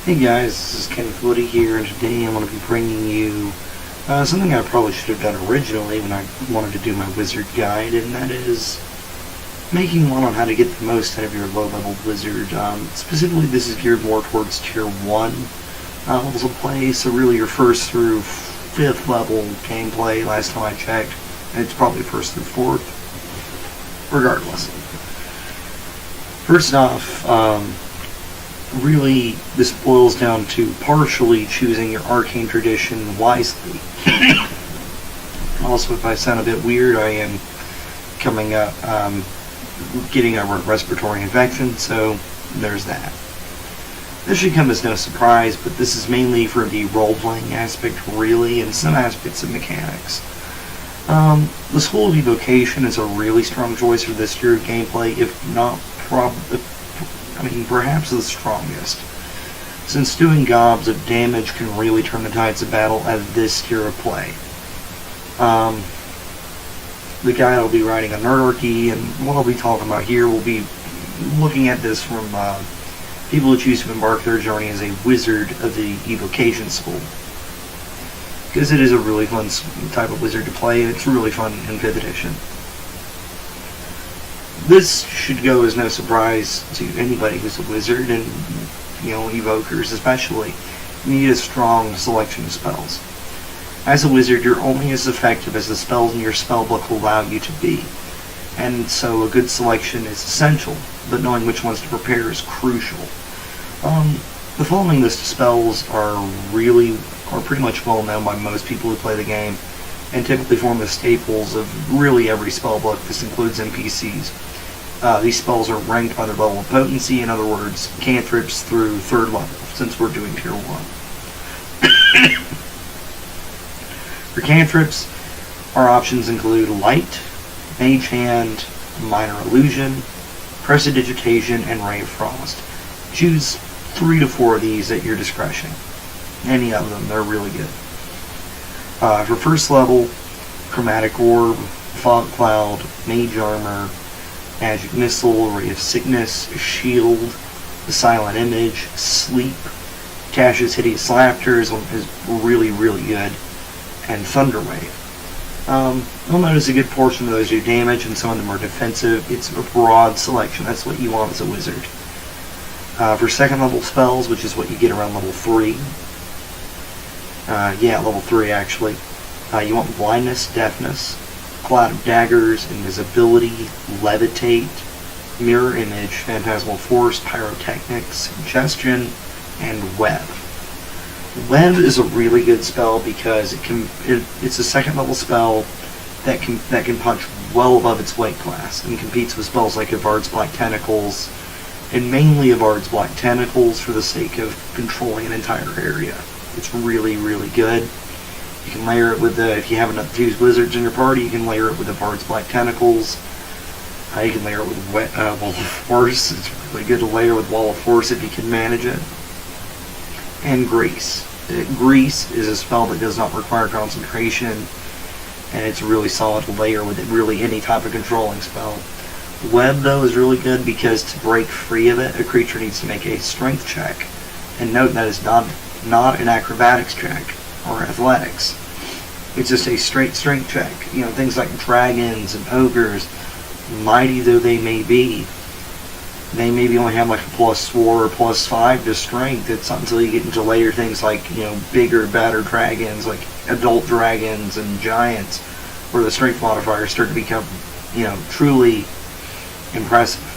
Hey guys, this is Kenneth Woody here, and today I'm going to be bringing you something I probably should have done originally when I wanted to do my wizard guide, and that is making one on how to get the most out of your low-level wizard. Specifically, this is geared more towards Tier 1 levels of play, so really your first through 5th level gameplay, last time I checked, and it's probably first through 4th, regardless. First off, really, this boils down to partially choosing your arcane tradition wisely. Also, if I sound a bit weird, I am coming up, getting a respiratory infection, so there's that. This should come as no surprise, but this is mainly for the role-playing aspect, really, and some aspects of mechanics. The School of Evocation is a really strong choice for this tier of gameplay, if not perhaps the strongest, since doing gobs of damage can really turn the tides of battle at this tier of play. The guide I'll be writing on Nerdarchy, and what I'll be talking about here will be looking at this from people who choose to embark their journey as a wizard of the Evocation School, because it is a really fun type of wizard to play, and it's really fun in 5th edition. This should go as no surprise to anybody who's a wizard, and evokers especially. You need a strong selection of spells. As a wizard, you're only as effective as the spells in your spellbook will allow you to be, and so a good selection is essential, but knowing which ones to prepare is crucial. The following list of spells are pretty much well known by most people who play the game, and typically form the staples of really every spellbook. This includes NPCs. These spells are ranked by their level of potency, in other words, cantrips through 3rd level, since we're doing Tier 1. For cantrips, our options include Light, Mage Hand, Minor Illusion, Prestidigitation, and Ray of Frost. Choose 3 to 4 of these at your discretion. Any of them, they're really good. For 1st level, Chromatic Orb, Fog Cloud, Mage Armor, Magic Missile, Ray of Sickness, Shield, the Silent Image, Sleep, Tash's Hideous Laughter is really, really good, and Thunder Wave. You'll notice a good portion of those do damage, and some of them are defensive. It's a broad selection. That's what you want as a wizard. For 2nd level spells, which is what you get around level 3, level 3 actually, you want Blindness, Deafness, Cloud of Daggers, Invisibility, Levitate, Mirror Image, Phantasmal Force, Pyrotechnics, Suggestion, and Web. Web is a really good spell because it's a 2nd level spell that can punch well above its weight class and competes with spells like Avard's Black Tentacles, and mainly Avard's Black Tentacles for the sake of controlling an entire area. It's really, really good. You can layer it with if you have enough 2 wizards in your party, you can layer it with Avard's Black Tentacles. You can layer it with Wall of Force. It's really good to layer with Wall of Force if you can manage it. And Grease. Grease is a spell that does not require concentration, and it's really solid to layer with really any type of controlling spell. Web, though, is really good because to break free of it, a creature needs to make a strength check. And note that it's not an acrobatics check or athletics. It's just a straight strength check. Things like dragons and ogres, mighty though they may be, they maybe only have like a +4 or +5 to strength. It's not until you get into later things like, bigger, badder dragons, like adult dragons and giants, where the strength modifiers start to become, truly impressive.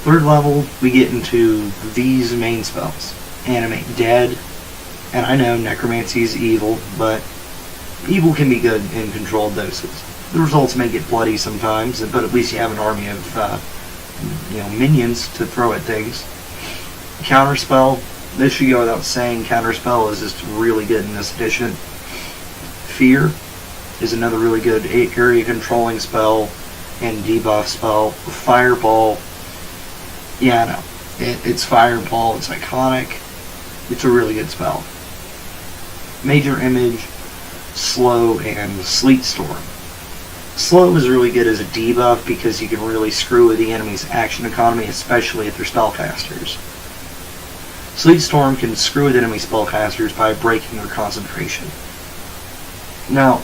3rd level, we get into these main spells. Animate Dead, and I know Necromancy is evil, but evil can be good in controlled doses. The results may get bloody sometimes, but at least you have an army of minions to throw at things. Counterspell, this should go without saying, Counterspell is just really good in this edition. Fear is another really good area controlling spell and debuff spell. Fireball, yeah, I know. It's Fireball, it's iconic. It's a really good spell. Major Image, Slow, and Sleet Storm. Slow is really good as a debuff because you can really screw with the enemy's action economy, especially if they're spellcasters. Sleet Storm can screw with enemy spellcasters by breaking their concentration. Now,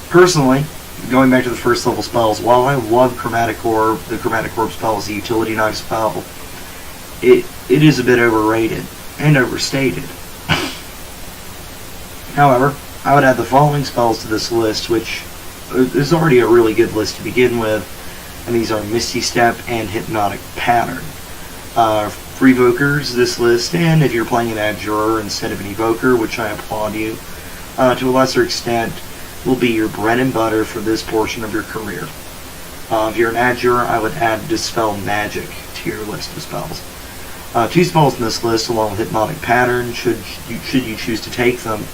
personally, going back to the first level spells, while I love Chromatic Orb, the Chromatic Orb spell is a utility knife spell, it is a bit overrated and overstated. However, I would add the following spells to this list, which is already a really good list to begin with, and these are Misty Step and Hypnotic Pattern. For Evokers, this list, and if you're playing an Adjurer instead of an Evoker, which I applaud you, to a lesser extent, will be your bread and butter for this portion of your career. If you're an Adjurer, I would add Dispel Magic to your list of spells. 2 spells in this list, along with Hypnotic Pattern, should you choose to take them,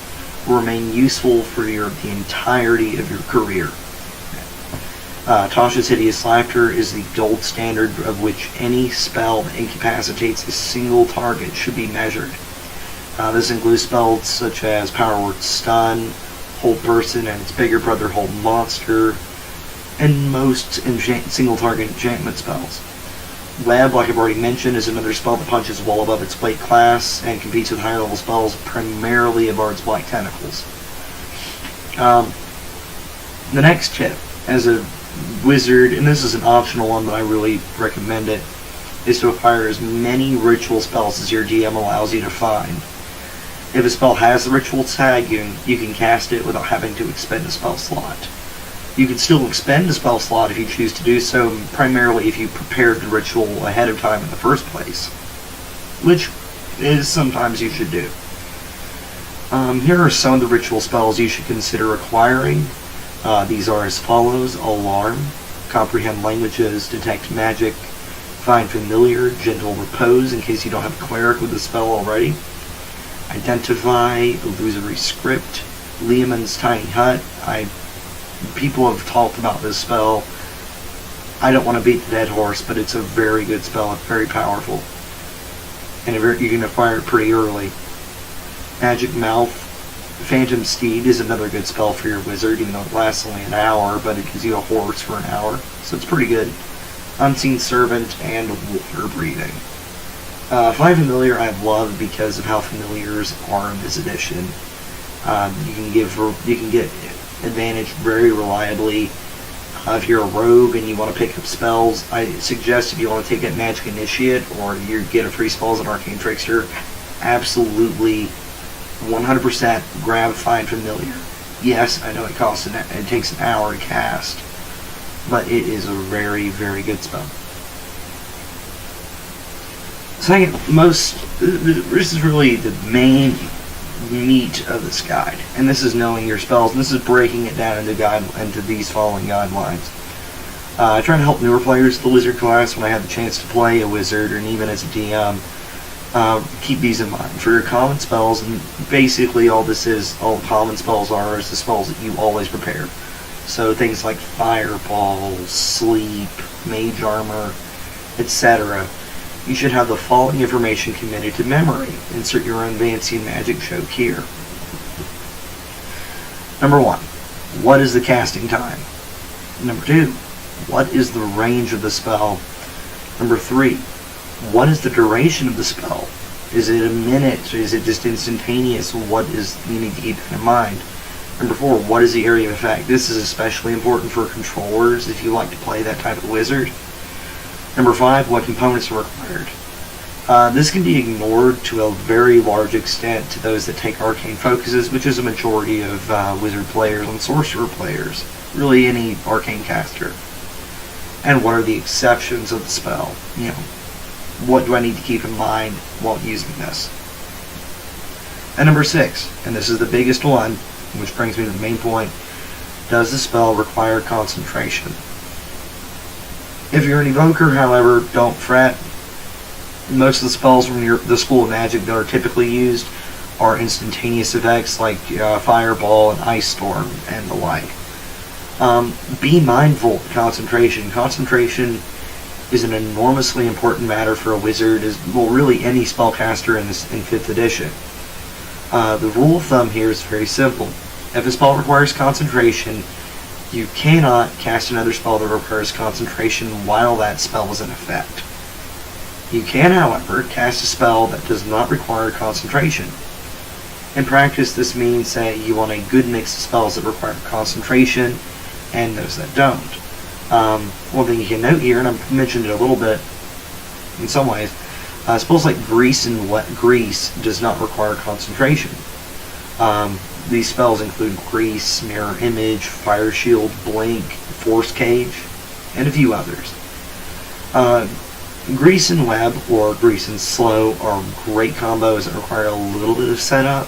will remain useful for the entirety of your career. Tasha's Hideous Laughter is the gold standard of which any spell that incapacitates a single target should be measured. This includes spells such as Power Word Stun, Hold Person and its bigger brother Hold Monster, and most single target enchantment spells. Web, like I've already mentioned, is another spell that punches well above its weight class and competes with higher level spells, primarily of Bard's Black Tentacles. The next tip, as a wizard, and this is an optional one, but I really recommend it, is to acquire as many ritual spells as your DM allows you to find. If a spell has the ritual tag, you can cast it without having to expend a spell slot. You can still expend a spell slot if you choose to do so, primarily if you prepared the ritual ahead of time in the first place, which is sometimes you should do. Here are some of the ritual spells you should consider acquiring. These are as follows: Alarm, Comprehend Languages, Detect Magic, Find Familiar, Gentle Repose, in case you don't have a cleric with the spell already, Identify, Illusory Script, Leomund's Tiny Hut. People have talked about this spell. I don't want to beat the dead horse, but it's a very good spell. It's very powerful, and you can acquire it pretty early. Magic Mouth, Phantom Steed is another good spell for your wizard, even though it lasts only an hour, but it gives you a horse for an hour, so it's pretty good. Unseen Servant and Water Breathing. Find Familiar I love because of how familiars are in this edition. You can get advantage very reliably. If you're a rogue and you want to pick up spells, I suggest if you want to take that Magic Initiate or you get a free spell as an Arcane Trickster, absolutely 100% grab Find Familiar. Yes, I know it takes an hour to cast, but it is a very, very good spell. Second, this is really the main meat of this guide, and this is knowing your spells, and this is breaking it down into these following guidelines. I try to help newer players of the wizard class when I have the chance to play a wizard, and even as a DM, keep these in mind. For your common spells, and basically all the common spells are is the spells that you always prepare. So things like Fireball, Sleep, Mage Armor, etc. You should have the following information committed to memory. Insert your own fancy magic joke here. Number 1, what is the casting time? Number 2, what is the range of the spell? Number 3, what is the duration of the spell? Is it a minute? Is it just instantaneous? You need to keep that in mind. Number 4, what is the area of effect? This is especially important for controllers if you like to play that type of wizard. Number 5, what components are required? This can be ignored to a very large extent to those that take arcane focuses, which is a majority of wizard players and sorcerer players. Really any arcane caster. And what are the exceptions of the spell? What do I need to keep in mind while using this? And number 6, and this is the biggest one, which brings me to the main point, does the spell require concentration? If you're an evoker, however, don't fret. Most of the spells from the School of Magic that are typically used are instantaneous effects like Fireball and Ice Storm and the like. Be mindful of concentration. Concentration is an enormously important matter for a wizard, really any spellcaster in 5th edition. The rule of thumb here is very simple. If a spell requires concentration, you cannot cast another spell that requires concentration while that spell is in effect. You can, however, cast a spell that does not require concentration. In practice, this means that you want a good mix of spells that require concentration and those that don't. One thing you can note here, and I mentioned it a little bit in some ways, spells like Grease and Grease does not require concentration. These spells include Grease, Mirror Image, Fire Shield, Blink, Force Cage, and a few others. Grease and Web or Grease and Slow are great combos that require a little bit of setup,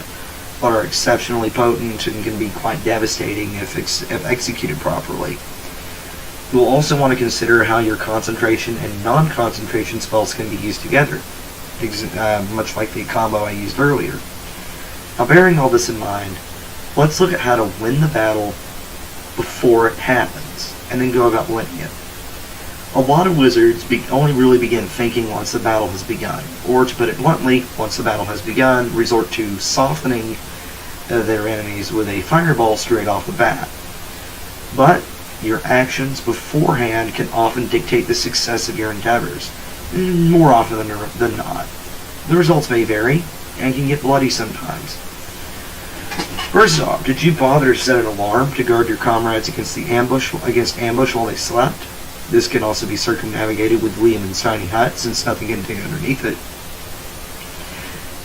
but are exceptionally potent and can be quite devastating if executed properly. You will also want to consider how your concentration and non-concentration spells can be used together, much like the combo I used earlier. Now, bearing all this in mind, let's look at how to win the battle before it happens, and then go about winning it. A lot of wizards only really begin thinking once the battle has begun, or to put it bluntly, once the battle has begun, resort to softening their enemies with a fireball straight off the bat. But your actions beforehand can often dictate the success of your endeavors, more often than not. The results may vary, and can get bloody sometimes. First off, did you bother to set an alarm to guard your comrades against ambush while they slept? This can also be circumnavigated with Liam's tiny hut, since nothing can dig underneath it.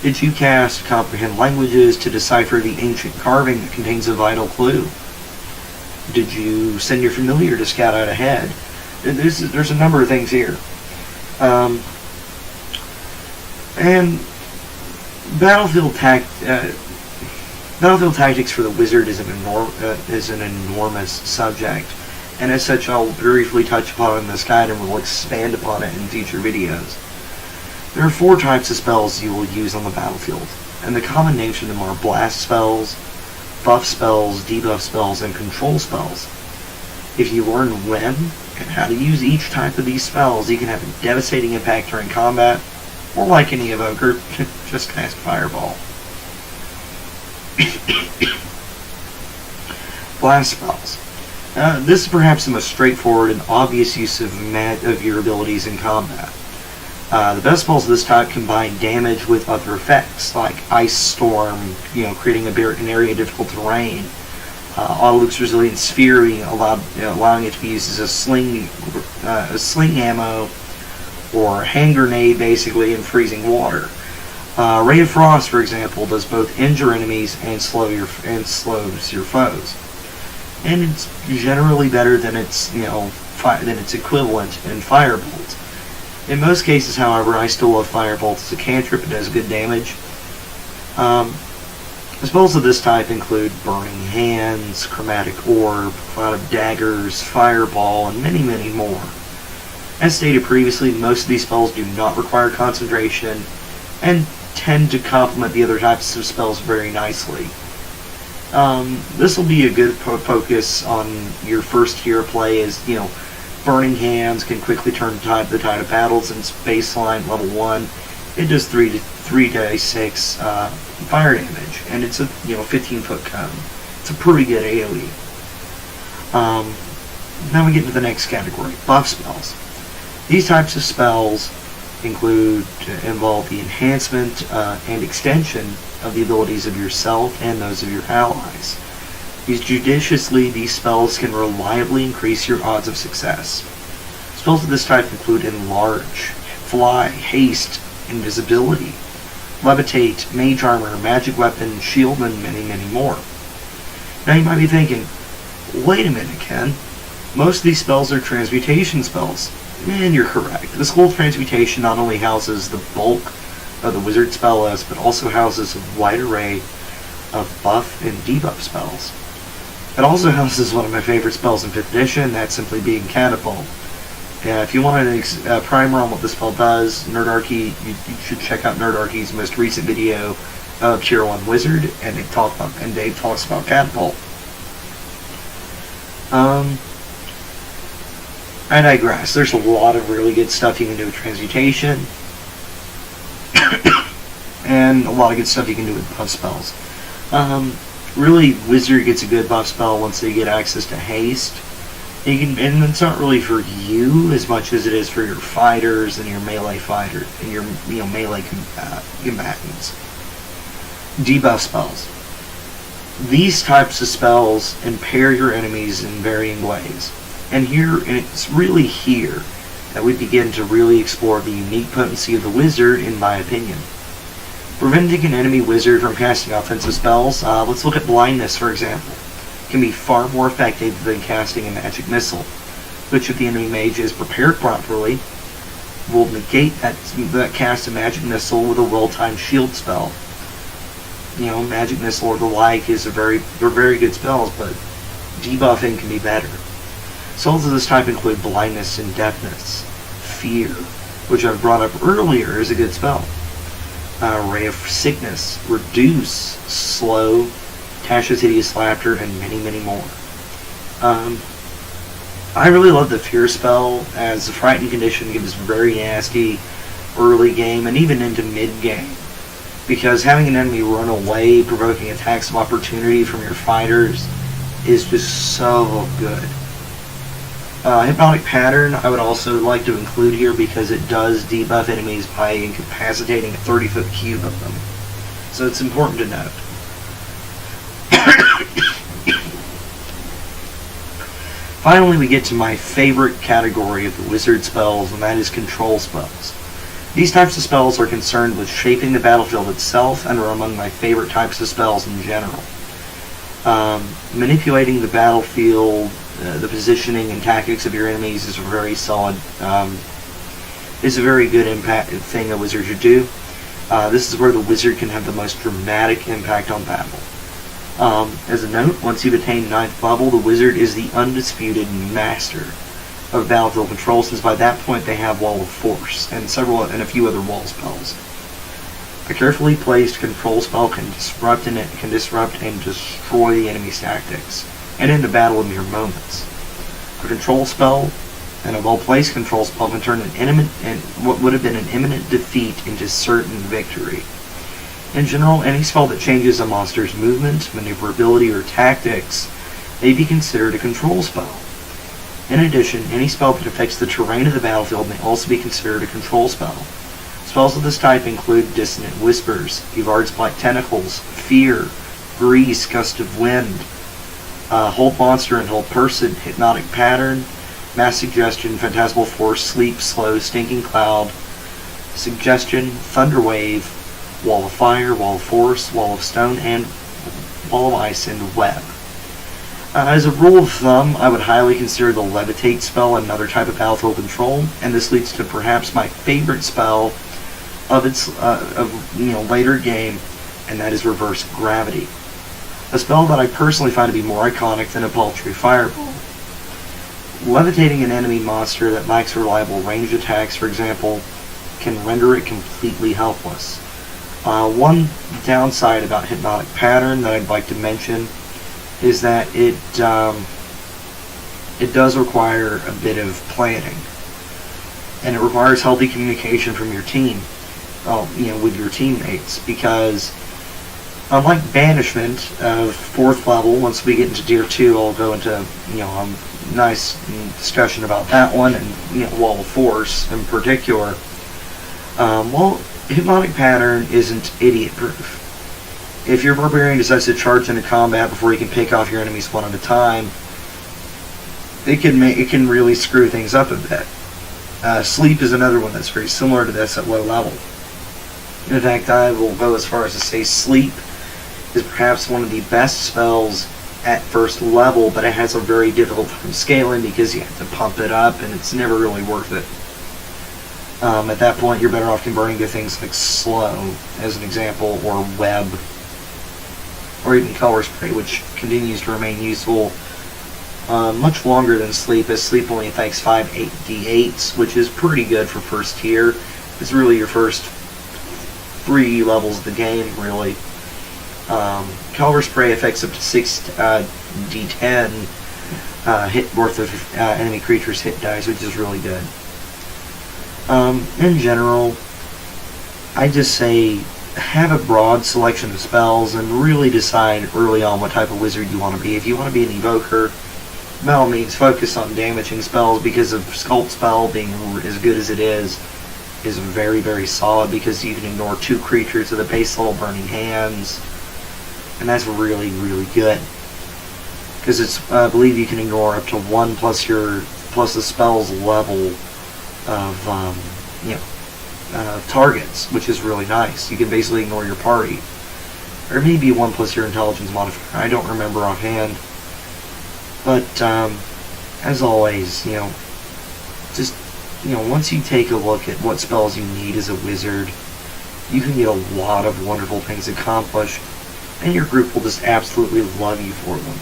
Did you cast Comprehend Languages to decipher the ancient carving that contains a vital clue? Did you send your familiar to scout out ahead? There's a number of things here. And battlefield tactics for the wizard is an enormous subject, and as such I'll briefly touch upon it in this guide and will expand upon it in future videos. There are 4 types of spells you will use on the battlefield, and the common names for them are blast spells, buff spells, debuff spells, and control spells. If you learn when and how to use each type of these spells, you can have a devastating impact during combat, or like any evoker, just cast Fireball. Blast spells. This is perhaps the most straightforward and obvious use of your abilities in combat. The best spells of this type combine damage with other effects, like Ice Storm, creating an area difficult terrain. Autoluke's Resilient Sphere allowing it to be used as a sling ammo, or hand grenade, basically, in freezing water. Ray of Frost, for example, does both injure enemies and slows your foes. And it's generally better than its equivalent in Firebolt. In most cases, however, I still love Firebolt as a cantrip. It does good damage. Spells of this type include Burning Hands, Chromatic Orb, Cloud of Daggers, Fireball, and many, many more. As stated previously, most of these spells do not require concentration and tend to complement the other types of spells very nicely. This will be a good focus on your first hero play, as Burning Hands can quickly turn the tide of battle, since baseline level 1 it does 3d6 fire damage, and it's a 15-foot cone. It's a pretty good AoE. Now we get into the next category, buff spells. These types of spells involve the enhancement and extension of the abilities of yourself and those of your allies. Used judiciously, these spells can reliably increase your odds of success. Spells of this type include Enlarge, Fly, Haste, Invisibility, Levitate, Mage Armor, Magic Weapon, Shield, and many, many more. Now you might be thinking, wait a minute, Ken. Most of these spells are transmutation spells. And you're correct. The School of Transmutation not only houses the bulk of the wizard spell list, but also houses a wide array of buff and debuff spells. It also houses one of my favorite spells in 5th edition, that's simply being Catapult. If you want a primer on what this spell does, Nerdarchy, you should check out Nerdarchy's most recent video of Tier 1 Wizard, and Dave talks about Catapult. I digress. There's a lot of really good stuff you can do with Transmutation, and a lot of good stuff you can do with buff spells. Really, Wizard gets a good buff spell once they get access to Haste, And it's not really for you as much as it is for your fighters and your melee fighter and your melee combatants. Debuff spells. These types of spells impair your enemies in varying ways. And it's really here that we begin to really explore the unique potency of the wizard, in my opinion. Preventing an enemy wizard from casting offensive spells, let's look at blindness, for example. It can be far more effective than casting a magic missile, which if the enemy mage is prepared properly, will negate that cast of magic missile with a well-timed shield spell. Magic missile or the like they're very good spells, but debuffing can be better. Spells of this type include blindness and deafness, fear, which I've brought up earlier is a good spell. Ray of sickness, reduce, slow, Tasha's hideous laughter, and many, many more. I really love the fear spell, as the frightened condition gives very nasty early game and even into mid game, because having an enemy run away, provoking attacks of opportunity from your fighters, is just so good. Hypnotic Pattern I would also like to include here because it does debuff enemies by incapacitating a 30-foot cube of them. So it's important to note. Finally, we get to my favorite category of the wizard spells, and that is control spells. These types of spells are concerned with shaping the battlefield itself and are among my favorite types of spells in general. Manipulating the battlefield, the positioning and tactics of your enemies is a very solid, is a very good impact thing a wizard should do. This is where the wizard can have the most dramatic impact on battle. As a note, once you've attained 9th level, the wizard is the undisputed master of battlefield control, since by that point they have Wall of Force and a few other wall spells. A carefully placed control spell can disrupt and destroy the enemy's tactics, and end the battle in mere moments. A control spell, and a well-placed control spell, can turn what would have been an imminent defeat into certain victory. In general, any spell that changes a monster's movement, maneuverability, or tactics may be considered a control spell. In addition, any spell that affects the terrain of the battlefield may also be considered a control spell. Spells of this type include Dissonant Whispers, Evard's Black Tentacles, Fear, Grease, Gust of Wind, Hold Monster and Hold Person, Hypnotic Pattern, Mass Suggestion, Phantasmal Force, Sleep, Slow, Stinking Cloud, Suggestion, Thunder Wave, Wall of Fire, Wall of Force, Wall of Stone, and Wall of Ice, and Web. As a rule of thumb, I would highly consider the Levitate spell another type of battlefield control, and this leads to perhaps my favorite spell of later game, and that is Reverse Gravity. A spell that I personally find to be more iconic than a paltry fireball. Levitating an enemy monster that lacks reliable ranged attacks, for example, can render it completely helpless. One downside about Hypnotic Pattern that I'd like to mention is that it does require a bit of planning, and it requires healthy communication from your team, with your teammates, because unlike Banishment of 4th level, once we get into Tier 2, I'll go into a nice discussion about that one, and Wall of Force in particular. Hypnotic Pattern isn't idiot-proof. If your barbarian decides to charge into combat before you can pick off your enemies one at a time, it can really screw things up a bit. Sleep is another one that's very similar to this at low level. In fact, I will go as far as to say Sleep is perhaps one of the best spells at 1st level, but it has a very difficult time scaling because you have to pump it up, and it's never really worth it. At that point, you're better off converting to things like Slow, as an example, or Web, or even Color Spray, which continues to remain useful much longer than Sleep, as Sleep only affects 5 8d8s, which is pretty good for 1st tier. It's really your first 3 levels of the game, really. Color Spray affects up to 6 d10 hit worth of enemy creatures' hit dice, which is really good. In general, I just say have a broad selection of spells and really decide early on what type of wizard you want to be. If you want to be an evoker, by all means, focus on damaging spells, because of Sculpt Spell being as good as it is very, very solid, because you can ignore 2 creatures with a base level Burning Hands, and that's really, really good. Because it's, I believe you can ignore up to 1 plus the spell's level of targets, which is really nice. You can basically ignore your party, or maybe 1 plus your intelligence modifier. I don't remember offhand. But as always, just once you take a look at what spells you need as a wizard, you can get a lot of wonderful things accomplished, and your group will just absolutely love you for them.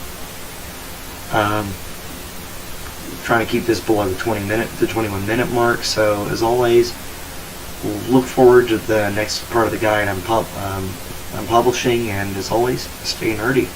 Trying to keep this below the 21 minute mark. So as always, look forward to the next part of the guide I'm publishing, and as always, stay nerdy.